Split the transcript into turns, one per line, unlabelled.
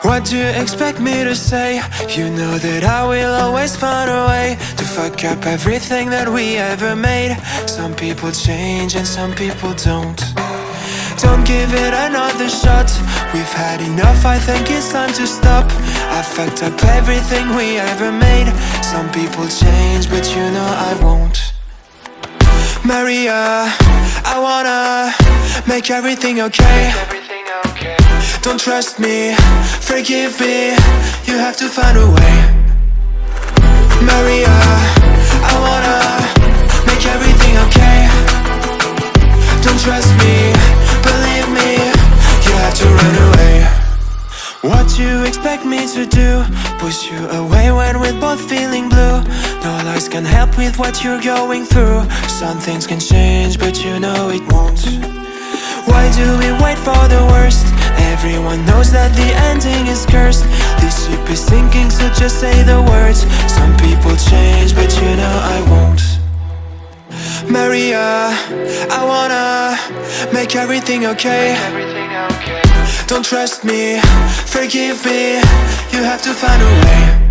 What do you expect me to say? You know that I will always find a way to fuck up everything that we ever made. Some people change and some people don't. Don't give it another shot. We've had enough, I think it's time to stop. I fucked up everything we ever made. Some people change, but you know I won't. Maria, I wanna make everything okay. Don't trust me, forgive me, you have to find a way. Maria, I wanna make everything okay. Don't trust me, believe me, you have to run away. What you expect me to do? Push you away when we're both feeling blue. No lies can help with what you're going through. Some things can change, but you know it won't. Why do we wait for the worst? Everyone knows that the ending is cursed. This ship is sinking, so just say the words. Some people change, but you know I won't. Maria, I wanna make everything okay. Don't trust me, forgive me, you have to find a way.